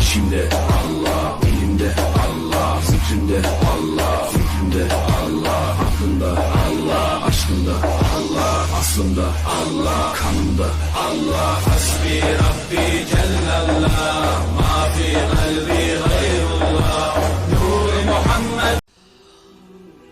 İçimde Allah, elimde Allah, zikrimde Allah, fikrimde Allah, aklımda Allah, aşkımda Allah, aslımda Allah, kanımda Allah. Hasbi Rabbi Cellallah, ma fi kalbi gayrullah, Nur Muhammed.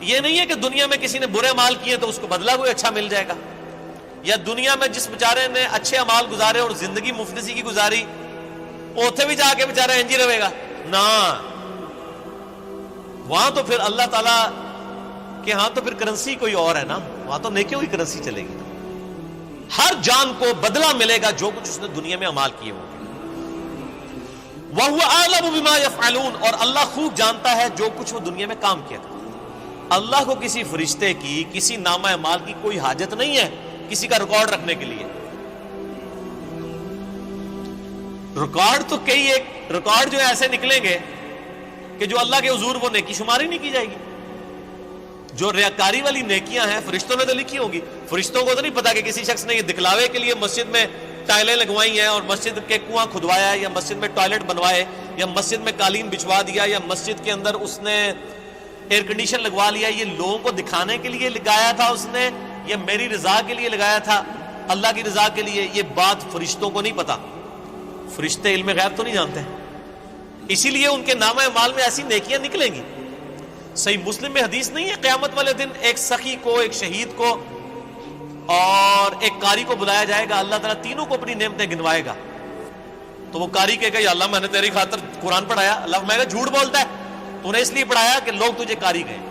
یہ نہیں ہے کہ دنیا میں کسی نے برے اعمال کیے تو اس کو بدلہ کوئی اچھا مل جائے گا، یا دنیا میں جس بیچارے نے اچھے اعمال گزارے اور زندگی مفلسی کی گزاری اوتھے بھی جا کے بیچارہ انج ہی رہے گا، نہ وہاں تو پھر اللہ تعالیٰ کہ ہاں تو پھر کرنسی کوئی اور ہے نا، وہاں تو نیکیوں کی کرنسی چلے گی. ہر جان کو بدلہ ملے گا جو کچھ اس نے دنیا میں اعمال کیے ہوں گے. وَهُوَ أَعْلَمُ بِمَا يَفْعَلُونَ، اور اللہ خوب جانتا ہے جو کچھ وہ دنیا میں کام کیا کرتا. اللہ کو کسی فرشتے کی، کسی نامہ اعمال کی کوئی حاجت نہیں ہے کسی کا ریکارڈ رکھنے کے لیے. ریکارڈ تو کئی ایک ریکارڈ جو ایسے نکلیں گے کہ جو اللہ کے حضور وہ نیکی شماری نہیں کی جائے گی. جو ریاکاری والی نیکیاں ہیں فرشتوں نے تو لکھی ہوگی. فرشتوں کو تو نہیں پتا کہ کسی شخص نے یہ دکھلاوے کے لیے مسجد میں ٹائلیں لگوائی ہیں اور مسجد کے کنواں کھدوایا ہے، یا مسجد میں ٹوائلٹ بنوائے، یا مسجد میں قالین بچھوا دیا، یا مسجد کے اندر اس نے ایئر کنڈیشن لگوا لیا، یہ لوگوں کو دکھانے کے لیے لگایا تھا اس نے یا میری رضا کے لیے لگایا تھا، اللہ کی رضا کے لیے، یہ بات فرشتوں کو نہیں پتا. فرشتے علم غیب تو نہیں جانتے، اسی لیے ان کے نامہ اعمال میں ایسی نیکیاں نکلیں گی. صحیح مسلم میں حدیث نہیں ہے قیامت والے دن ایک سخی کو، ایک شہید کو اور ایک قاری کو بلایا جائے گا، اللہ تعالیٰ تینوں کو اپنی نعمتیں گنوائے گا. تو وہ قاری کہے گا یا اللہ میں نے تیری خاطر قرآن پڑھایا. اللہ فرمائے گا جھوٹ بولتا ہے، تو نے اس لیے پڑھایا کہ لوگ تجھے قاری کہیں.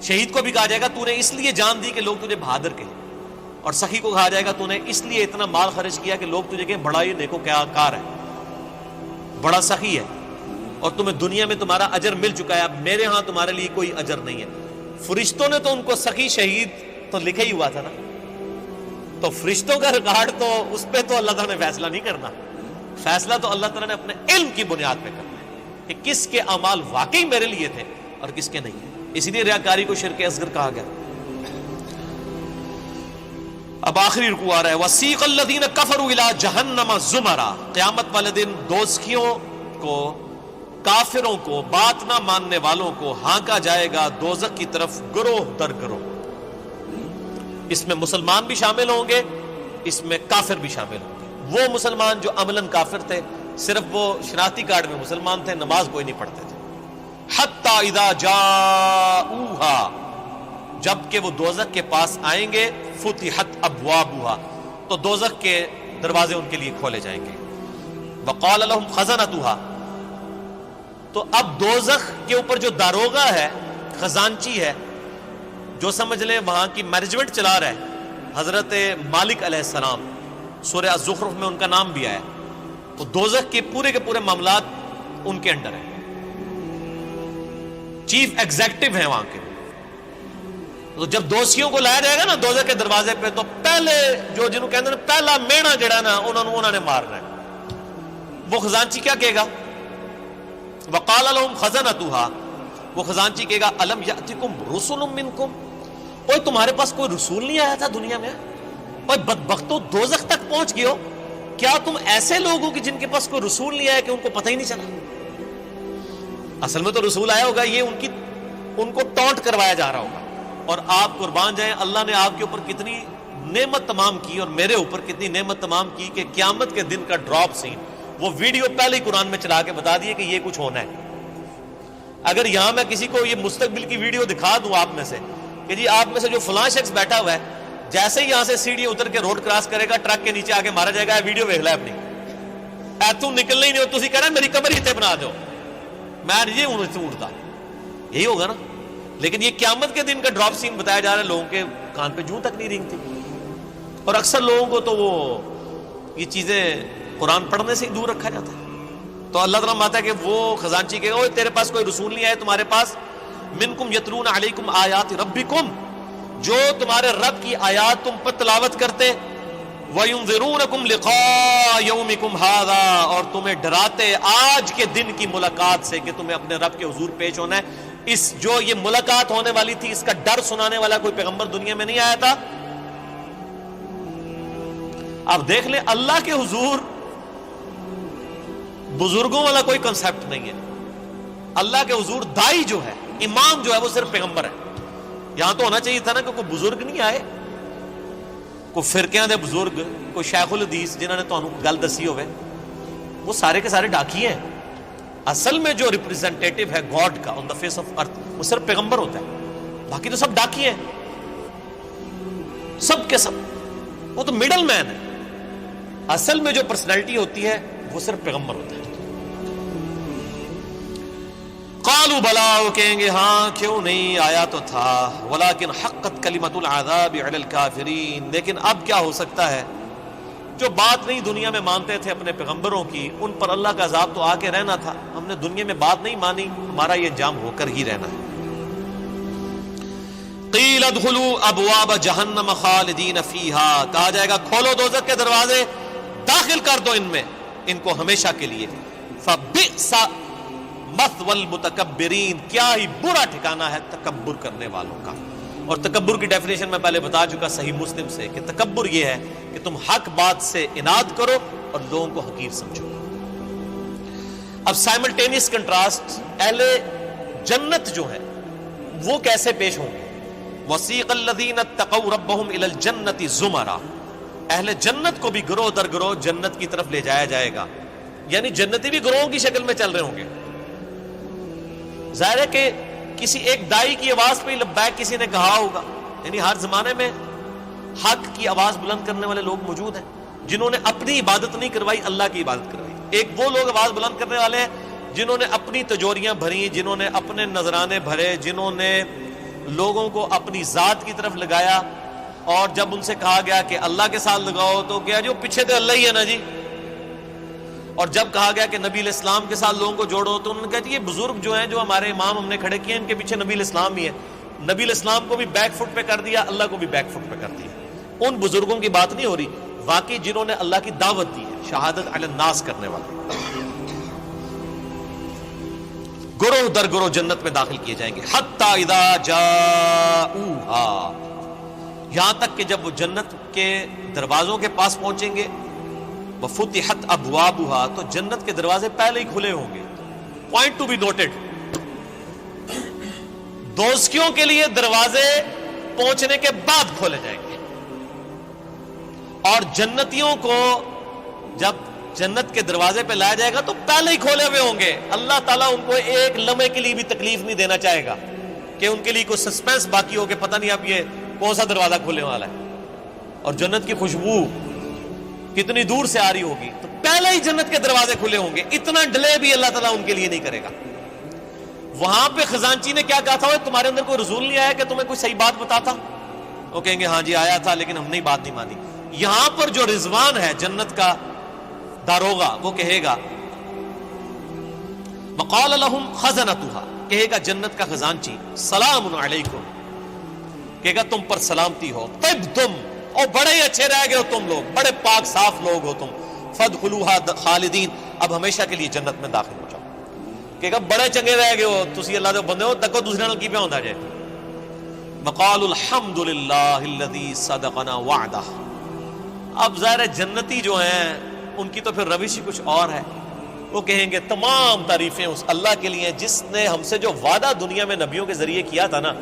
شہید کو بھی کہا جائے گا تو نے اس لیے جان دی کہ لوگ تجھے بہادر کہیں. اور سخی کو کہا جائے گا تو نے اس لیے اتنا مال خرچ کیا کہ لوگ تجھے کہیں بڑا یہ نیکو کیا کار ہے، بڑا سخی ہے، اور تمہیں دنیا میں تمہارا اجر مل چکا ہے، اب میرے ہاں تمہارے لیے کوئی اجر نہیں ہے. فرشتوں نے تو ان کو سخی شہید تو لکھا ہی ہوا تھا نا، تو فرشتوں کا ریکارڈ تو اس پہ تو اللہ تعالیٰ نے فیصلہ نہیں کرنا. فیصلہ تو اللہ تعالیٰ نے اپنے علم کی بنیاد پہ کرنا ہے کہ کس کے اعمال واقعی میرے لیے تھے اور کس کے نہیں. اسی لیے ریاکاری کو شرک اصغر کہا گیا. اب آخری رکوع آ رہا ہے وَسِيقَ الَّذِينَ كَفَرُوا إِلَىٰ جَهَنَّمَ زُمَرًا. قیامت والے دن دوزخیوں کو، کافروں کو، بات نہ ماننے والوں کو ہانکا جائے گا دوزخ کی طرف گروہ در گروہ. اس میں مسلمان بھی شامل ہوں گے، اس میں کافر بھی شامل ہوں گے. وہ مسلمان جو عملاً کافر تھے، صرف وہ شناختی کارڈ میں مسلمان تھے، نماز کوئی نہیں پڑھتے تھے. حَتَّى إِذَا جَاءُوهَا، جب کہ وہ دوزخ کے پاس آئیں گے، فُتِحَتْ أَبْوَابُهَا، تو دوزخ کے دروازے ان کے لیے کھولے جائیں گے. وَقَالَ لَهُمْ خَزَنَتُهَا، تو اب دوزخ کے اوپر جو داروغہ ہے، خزانچی ہے، جو سمجھ لیں وہاں کی مینجمنٹ چلا رہا ہے، حضرت مالک علیہ السلام، سورہ الزخرف میں ان کا نام بھی آیا. تو دوزخ کے پورے معاملات ان کے انڈر ہیں، چیف ایگزیکٹو ہیں وہاں کے. تو جب دوزخیوں کو لایا جائے گا نا دوزخ کے دروازے پہ، تو پہلے جو جنہوں کہتے ہیں پہلا مینا جڑا نا انہوں نے مارنا ہے. وہ خزانچی کیا کہے گا؟ وقال لهم خزنتها، وہ خزانچی کہے گا الم یاتکم رسل منکم، اوے تمہارے پاس کوئی رسول نہیں آیا تھا دنیا میں؟ اوے بدبختو دوزخ تک پہنچ گئے ہو، کیا تم ایسے لوگ ہو کہ جن کے پاس کوئی رسول نہیں آیا کہ ان کو پتہ ہی نہیں چلا؟ اصل میں تو رسول آیا ہوگا، یہ ان کو ٹونٹ کروایا جا رہا ہوگا. اور آپ قربان جائیں اللہ نے آپ کے اوپر کتنی نعمت تمام کی اور میرے اوپر کتنی نعمت تمام کی کہ قیامت کے دن کا ڈراپ سین وہ ویڈیو پہلے ہی قرآن میں چلا کے بتا دیے کہ یہ کچھ ہونا ہے. اگر یہاں میں کسی کو یہ مستقبل کی ویڈیو دکھا دوں آپ میں سے کہ جی آپ میں سے جو فلاں شخص بیٹھا ہوا ہے جیسے ہی یہاں سے سیڑھی اتر کے روڈ کراس کرے گا ٹرک کے نیچے آگے مارا جائے گا، ویڈیو دیکھ لے اپنی، تو نکلنا ہی نہیں ہو، تسی کہہ رہے میری کمر ہی بنا دو، میں نہیں اڑتا، یہی ہوگا نا. لیکن یہ قیامت کے دن کا ڈراپ سین بتایا جا رہا ہے، لوگوں کے کان پہ جوں تک نہیں رینگتی. اور اکثر لوگوں کو تو وہ یہ چیزیں قرآن پڑھنے سے ہی دور رکھا جاتا ہے. تو اللہ تعالیٰ ماتا ہے کہ وہ خزانچی کہے گا تیرے پاس کوئی رسول نہیں آئے تمہارے پاس، منکم یتلون علیکم آیات ربکم، جو تمہارے رب کی آیات تم پر تلاوت کرتے، وینذرونکم لقاء یومکم ھذا، اور تمہیں ڈراتے آج کے دن کی ملاقات سے کہ تمہیں اپنے رب کے حضور پیش ہونا ہے. اس جو یہ ملاقات ہونے والی تھی اس کا ڈر سنانے والا کوئی پیغمبر دنیا میں نہیں آیا تھا. اب دیکھ لیں اللہ کے حضور بزرگوں والا کوئی کنسپٹ نہیں ہے. اللہ کے حضور دائی جو ہے، امام جو ہے، وہ صرف پیغمبر ہے. یہاں تو ہونا چاہیے تھا نا کہ کوئی بزرگ نہیں آئے، کوئی فرقیاں دے بزرگ، کوئی شیخ الحدیث جنہوں نے تانوں گل دسی ہوئے، وہ سارے کے سارے ڈاکیے ہیں. اصل میں جو ریپریزنٹیٹو ہے گاڈ کا آن دا فیس آف ارتھ وہ صرف پیغمبر ہوتا ہے. باقی تو سب ڈاکیے ہیں، سب کے سب، وہ تو مڈل مین ہے. اصل میں جو پرسنالٹی ہوتی ہے وہ صرف پیغمبر ہوتا ہے. قالوا بلا، وہ کہیں گے ہاں کیوں نہیں، آیا تو تھا. ولکن حقت کلمۃ العذاب علی الکافرین، لیکن اب کیا ہو سکتا ہے، جو بات نہیں دنیا میں مانتے تھے اپنے پیغمبروں کی، ان پر اللہ کا عذاب تو آ کے رہنا تھا. ہم نے دنیا میں بات نہیں مانی، ہمارا یہ انجام ہو کر ہی رہنا ہے. قیل ادخلوا ابواب جہنم خالدین فیہا، کہا جائے گا کھولو دوزخ کے دروازے، داخل کر دو ان میں، ان کو ہمیشہ کے لیے. فبئس مثوى المتکبرین، کیا ہی برا ٹھکانہ ہے تکبر کرنے والوں کا. اور تکبر کی ڈیفینیشن میں پہلے بتا چکا صحیح مسلم سے کہ تکبر یہ ہے کہ تم حق بات سے اناد کرو اور لوگوں کو حقیر سمجھو. اب سائملٹینیس کنٹراسٹ، اہل جنت جو ہے وہ کیسے پیش ہوں گے. وسیق الذین اتقوا ربهم الی الجنۃ زمرا، اہل جنت کو بھی گروہ در گروہ جنت کی طرف لے جایا جائے گا، یعنی جنتی بھی گروہوں کی شکل میں چل رہے ہوں گے. ظاہر ہے کہ کسی ایک دائی کی آواز پہ لبیک کسی نے کہا ہوگا، یعنی ہر زمانے میں حق کی آواز بلند کرنے والے لوگ موجود ہیں جنہوں نے اپنی عبادت نہیں کروائی، اللہ کی عبادت کروائی. ایک وہ لوگ آواز بلند کرنے والے ہیں جنہوں نے اپنی تجوریاں بھری، جنہوں نے اپنے نذرانے بھرے، جنہوں نے لوگوں کو اپنی ذات کی طرف لگایا، اور جب ان سے کہا گیا کہ اللہ کے ساتھ لگاؤ تو کیا جو پیچھے تو اللہ ہی ہے نا جی. اور جب کہا گیا کہ نبی علیہ السلام کے ساتھ لوگوں کو جوڑو تو انہوں نے کہا جی یہ بزرگ جو ہیں جو ہمارے امام ہم نے کھڑے کیے ان کے پیچھے نبی علیہ السلام ہی ہے. نبی علیہ السلام کو بھی بیک فٹ پہ کر دیا، اللہ کو بھی بیک فٹ پہ کر دیا. ان بزرگوں کی بات نہیں ہو رہی، واقعی جنہوں نے اللہ کی دعوت دی ہے، شہادت علی الناس کرنے والے. گروہ در گروہ جنت میں داخل کیے جائیں گے. حتی اذا جاؤہا، یہاں تک کہ جب وہ جنت کے دروازوں کے پاس پہنچیں گے. وفتحت ابوابها، تو جنت کے دروازے پہلے ہی کھلے ہوں گے. پوائنٹ ٹو بی نوٹڈ، دوزخیوں کے لیے دروازے پہنچنے کے بعد کھولے جائیں گے، اور جنتیوں کو جب جنت کے دروازے پہ لایا جائے گا تو پہلے ہی کھولے ہوئے ہوں گے. اللہ تعالیٰ ان کو ایک لمحے کے لیے بھی تکلیف نہیں دینا چاہے گا کہ ان کے لیے کوئی سسپینس باقی ہو کہ پتہ نہیں اب یہ کون سا دروازہ کھلنے والا ہے. اور جنت کی خوشبو کتنی دور سے آ رہی ہوگی، تو پہلے ہی جنت کے دروازے کھلے ہوں گے. اتنا ڈیلے بھی اللہ تعالیٰ ان کے لیے نہیں کرے گا. وہاں پہ خزانچی نے کیا کہا تھا، تمہارے اندر کوئی رسول نہیں آیا کہ تمہیں کوئی صحیح بات بتاتا؟ وہ کہیں گے ہاں جی آیا تھا لیکن ہم نے بات نہیں مانی. یہاں پر جو رضوان ہے جنت کا داروغہ، وہ کہے گا وقال لهم خزنتها، کہے گا جنت کا خزانچی سلام علیکم، کہے گا تم پر سلامتی ہو، طبتم، اور بڑے ہی اچھے رہ گئے ہو تم لوگ، بڑے پاک صاف لوگ ہو تم، فادخلوها خالدین، اب ہمیشہ کے لیے جنت میں داخل ہو جاؤ. کہے گا بڑے چنگے رہ گئے ہو تسی، اللہ دے بندے ہو، تکو دوسرے نال کی پہ ہوندا جائے. وقالوا الحمد للہ الذی صدقنا وعدہ. اب ظاہر جنتی جو ہیں ان کی تو پھر روش ہی کچھ اور ہے. وہ کہیں گے تمام تعریفیں اس اللہ کے لیے جس نے ہم سے جو وعدہ دنیا میں نبیوں کے ذریعے کیا تھا نا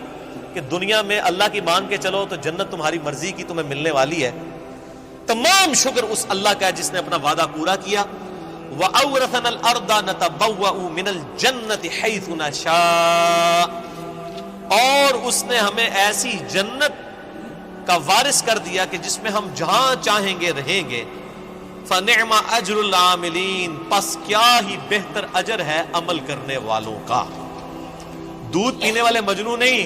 کہ دنیا میں اللہ کی مان کے چلو تو جنت تمہاری مرضی کی تمہیں ملنے والی ہے. تمام شکر اس اللہ کا ہے جس نے اپنا وعدہ پورا کیا. وَأَوْرَثَنَا الْأَرْضَ نَتَبَوَّأُ مِنَ الْجَنَّةِ حَيْثُ نَشَاءُ، اور اس نے ہمیں ایسی جنت کا وارث کر دیا کہ جس میں ہم جہاں چاہیں گے رہیں گے. فَنِعْمَ أَجْرُ الْعَامِلِينَ، پس کیا ہی بہتر اجر ہے عمل کرنے والوں کا. دودھ پینے والے مجنون نہیں،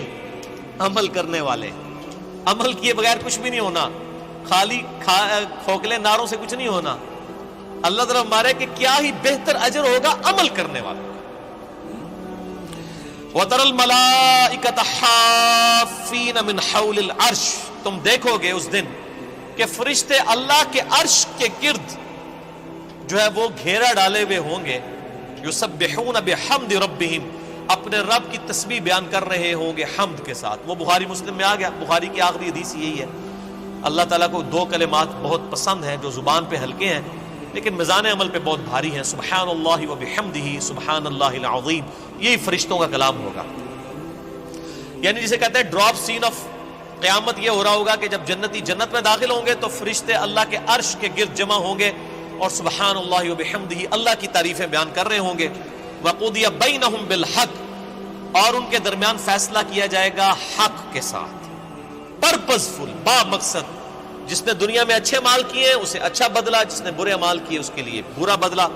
عمل کرنے والے. عمل کیے بغیر کچھ بھی نہیں ہونا، خالی کھوکھلے نعروں سے کچھ نہیں ہونا. اللہ تعالیٰ ہمارے کہ کیا ہی بہتر اجر ہوگا عمل کرنے والوں کا. وَتَرَى الْمَلَائِكَةَ حَافِّينَ مِنْ حَوْلِ الْعَرْشِ، تم دیکھو گے اس دن کہ فرشتے اللہ کے عرش کے گرد جو ہے وہ گھیرا ڈالے ہوئے ہوں گے. یسبحون بحمد ربہم، اپنے رب کی تسبیح بیان کر رہے ہوں گے حمد کے ساتھ. وہ بخاری مسلم میں آ گیا، بخاری کی آخری حدیث یہی ہے. اللہ تعالیٰ کو دو کلمات بہت پسند ہیں جو زبان پہ ہلکے ہیں لیکن میزان عمل پہ بہت بھاری ہیں. سبحان اللہ و بحمدہ سبحان اللہ العظیم، یہی فرشتوں کا کلام ہوگا. یعنی جسے کہتے ہیں ڈراپ سین آف قیامت یہ ہو رہا ہوگا کہ جب جنتی جنت میں داخل ہوں گے تو فرشتے اللہ کے عرش کے گرد جمع ہوں گے اور سبحان اللہ و بحمدہ اللہ کی تعریفیں بیان کر رہے ہوں گے. وقضی بینہم بالحق، اور ان کے درمیان فیصلہ کیا جائے گا حق کے ساتھ، پرپزفل، با مقصد۔ جس نے دنیا میں اچھے مال کیے اسے اچھا بدلہ، جس نے برے مال کیے اس کے لیے برا بدلہ۔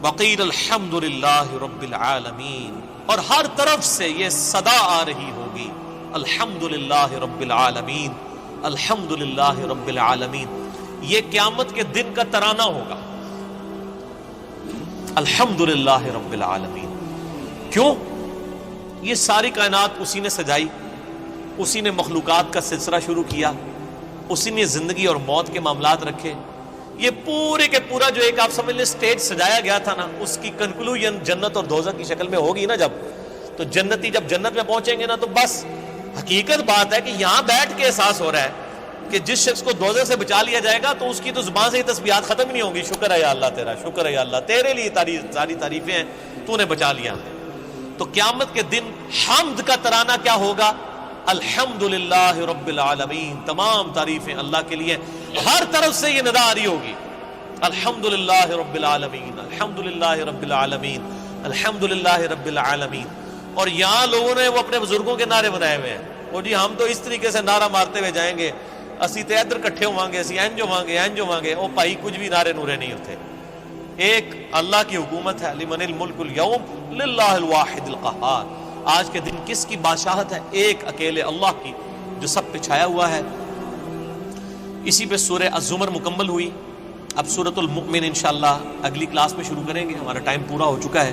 وقیل الحمد للہ رب العالمین، اور ہر طرف سے یہ صدا آ رہی ہوگی، الحمد للہ رب العالمین، الحمد للہ رب العالمین۔ یہ قیامت کے دن کا ترانہ ہوگا، الحمد للہ رب العالمین۔ کیوں؟ یہ ساری کائنات اسی نے سجائی، اسی نے مخلوقات کا سلسلہ شروع کیا، اسی نے زندگی اور موت کے معاملات رکھے۔ یہ پورے کے پورا جو ایک آپ سمجھ لیں سٹیج سجایا گیا تھا نا، اس کی کنکلوژن جنت اور دوزخ کی شکل میں ہوگی نا۔ جب تو جنتی جب جنت میں پہنچیں گے نا تو بس حقیقت بات ہے کہ یہاں بیٹھ کے احساس ہو رہا ہے کہ جس شخص کو دوزخ سے بچا لیا جائے گا تو اس کی تو زبان سے ہی تسبیحات ختم ہی نہیں ہوں گی۔ شکر ہے یا اللہ تیرا، شکر ہے یا اللہ، تیرے لیے ساری تعریفیں ہیں، تو نے بچا لیا۔ تو قیامت کے دن حمد کا ترانہ کیا ہوگا؟ الحمد للہ رب العالمین، تمام تعریفیں اللہ کے لیے۔ ہر طرف سے یہ ندا آ رہی ہوگی، الحمد للہ رب العالمین، الحمد للہ رب العالمین، الحمد للہ رب العالمین۔ اور یہاں لوگوں نے وہ اپنے بزرگوں کے نعرے بنائے ہوئے ہیں، وہ جی ہم تو اس طریقے سے نعرہ مارتے ہوئے جائیں گے، اسی تے ادھر کٹھے ہوواں گے، اسی اینج ہوواں گے۔ او بھائی کچھ بھی نعرے نورے نہیں ہوتے۔ ایک اللہ کی حکومت ہے، لمن الملک اليوم للہ الواحد القہار۔ آج کے دن کس کی بادشاہت ہے؟ ایک اکیلے اللہ کی، جو سب پہ چھایا ہوا ہے۔ اسی پہ سورہ الزمر مکمل ہوئی۔ اب سورۃ المؤمن انشاءاللہ اگلی کلاس میں شروع کریں گے، ہمارا ٹائم پورا ہو چکا ہے۔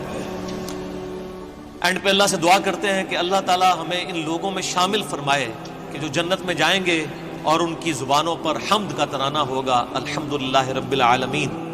اینڈ پہ اللہ سے دعا کرتے ہیں کہ اللہ تعالی ہمیں ان لوگوں میں شامل فرمائے کہ جو جنت میں جائیں گے اور ان کی زبانوں پر حمد کا ترانہ ہوگا، الحمد للہ رب العالمین۔